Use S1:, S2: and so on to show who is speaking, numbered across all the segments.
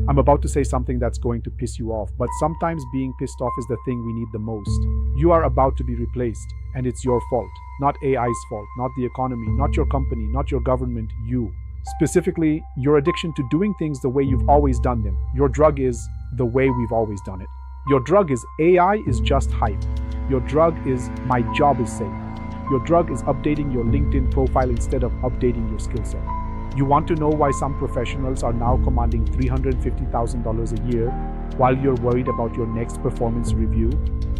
S1: I'm about to say something that's going to piss you off, but sometimes being pissed off is the thing we need the most. You are about to be replaced, and it's your fault. Not AI's fault, not the economy, not your company, not your government, you. Specifically, your addiction to doing things the way you've always done them. Your drug is the way we've always done it. Your drug is AI is just hype. Your drug is my job is safe. Your drug is updating your LinkedIn profile instead of updating your skill set. You want to know why some professionals are now commanding $350,000 a year while you're worried about your next performance review?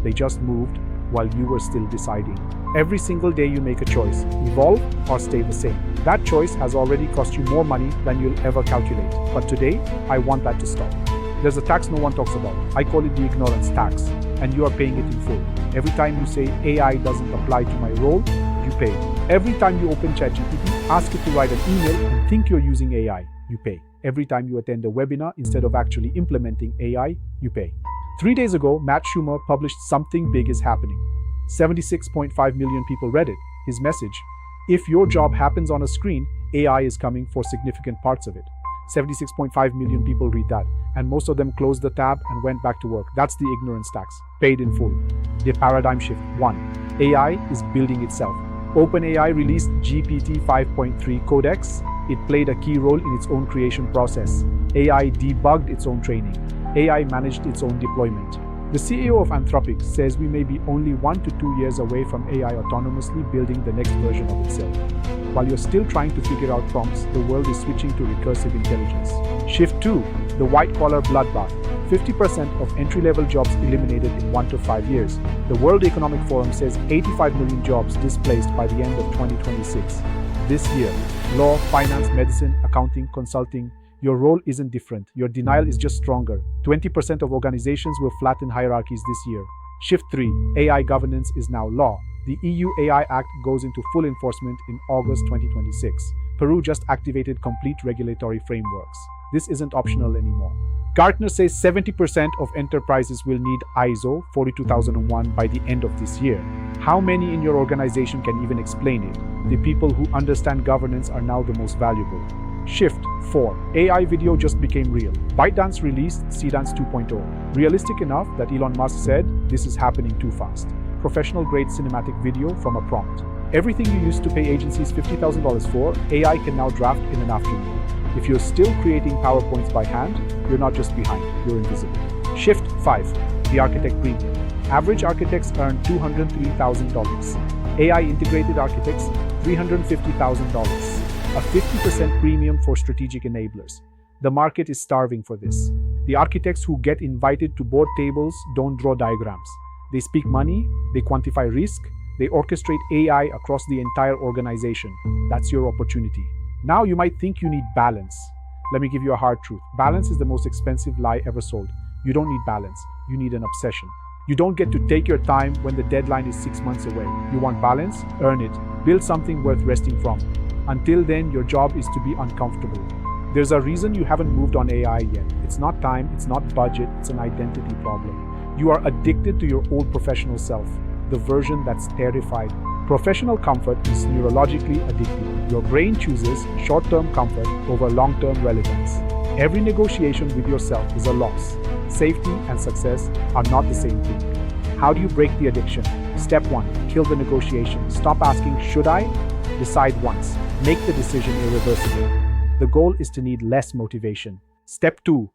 S1: They just moved while you were still deciding. Every single day you make a choice, evolve or stay the same. That choice has already cost you more money than you'll ever calculate. But today, I want that to stop. There's a tax no one talks about. I call it the ignorance tax, and you are paying it in full. Every time you say AI doesn't apply to my role, you pay. Every time you open ChatGPT, ask it to write an email and think you're using AI, you pay. Every time you attend a webinar instead of actually implementing AI, you pay. 3 days ago, Matt Schumer published "Something Big is Happening." 76.5 million people read it. His message: if your job happens on a screen, AI is coming for significant parts of it. 76.5 million people read that, and most of them closed the tab and went back to work. That's the ignorance tax, paid in full. The paradigm shift. 1. AI is building itself. OpenAI released GPT 5.3 Codex. It played a key role in its own creation process. AI debugged its own training. AI managed its own deployment. The CEO of Anthropic says we may be only 1 to 2 years away from AI autonomously building the next version of itself. While you're still trying to figure out prompts, the world is switching to recursive intelligence. Shift 2. The white-collar bloodbath. 50% of entry-level jobs eliminated in 1 to 5 years. The World Economic Forum says 85 million jobs displaced by the end of 2026. This year, law, finance, medicine, accounting, consulting, your role isn't different. Your denial is just stronger. 20% of organizations will flatten hierarchies this year. Shift 3. AI governance is now law. The EU AI Act goes into full enforcement in August 2026. Peru just activated complete regulatory frameworks. This isn't optional anymore. Gartner says 70% of enterprises will need ISO 42001 by the end of this year. How many in your organization can even explain it? The people who understand governance are now the most valuable. Shift 4. AI video just became real. ByteDance released Seedance 2.0. Realistic enough that Elon Musk said, "This is happening too fast." Professional-grade cinematic video from a prompt. Everything you used to pay agencies $50,000 for, AI can now draft in an afternoon. If you're still creating PowerPoints by hand, you're not just behind, you're invisible. Shift 5. The architect premium. Average architects earn $203,000. AI-integrated architects, $350,000. A 50% premium for strategic enablers. The market is starving for this. The architects who get invited to board tables don't draw diagrams. They speak money, they quantify risk, they orchestrate AI across the entire organization. That's your opportunity. Now you might think you need balance. Let me give you a hard truth. Balance is the most expensive lie ever sold. You don't need balance, you need an obsession. You don't get to take your time when the deadline is 6 months away. You want balance? Earn it. Build something worth resting from. Until then, your job is to be uncomfortable. There's a reason you haven't moved on AI yet. It's not time, it's not budget, it's an identity problem. You are addicted to your old professional self, the version that's terrified. Professional comfort is neurologically addictive. Your brain chooses short-term comfort over long-term relevance. Every negotiation with yourself is a loss. Safety and success are not the same thing. How do you break the addiction? Step 1. Kill the negotiation. Stop asking, should I? Decide once. Make the decision irreversible. The goal is to need less motivation. Step 2.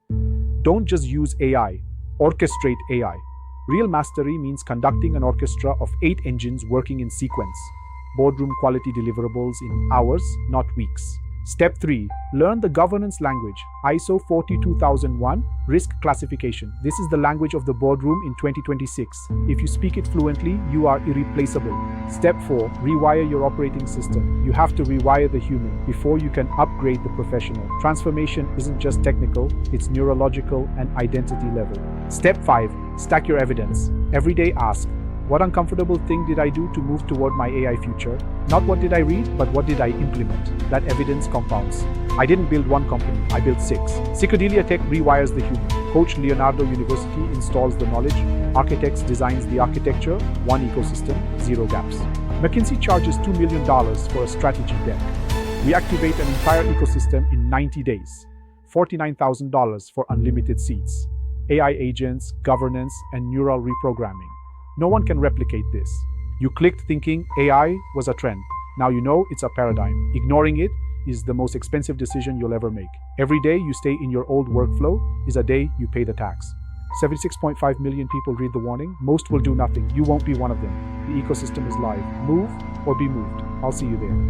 S1: Don't just use AI. Orchestrate AI. Real mastery means conducting an orchestra of 8 engines working in sequence. Boardroom quality deliverables in hours, not weeks. Step 3. Learn the governance language. ISO 42001, risk classification. This is the language of the boardroom in 2026. If you speak it fluently, you are irreplaceable. Step 4. Rewire your operating system. You have to rewire the human before you can upgrade the professional. Transformation isn't just technical, it's neurological and identity level. Step 5. Stack your evidence. Every day ask, what uncomfortable thing did I do to move toward my AI future? Not what did I read, but what did I implement? That evidence compounds. I didn't build one company, I built 6. Psychedelia Tech rewires the human. Coach Leonardo University installs the knowledge. Architects designs the architecture. One ecosystem, 0 gaps. McKinsey charges $2 million for a strategy deck. We activate an entire ecosystem in 90 days. $49,000 for unlimited seats. AI agents, governance, and neural reprogramming. No one can replicate this. You clicked thinking AI was a trend. Now you know it's a paradigm. Ignoring it is the most expensive decision you'll ever make. Every day you stay in your old workflow is a day you pay the tax. 76.5 million people read the warning. Most will do nothing. You won't be one of them. The ecosystem is live. Move or be moved. I'll see you there.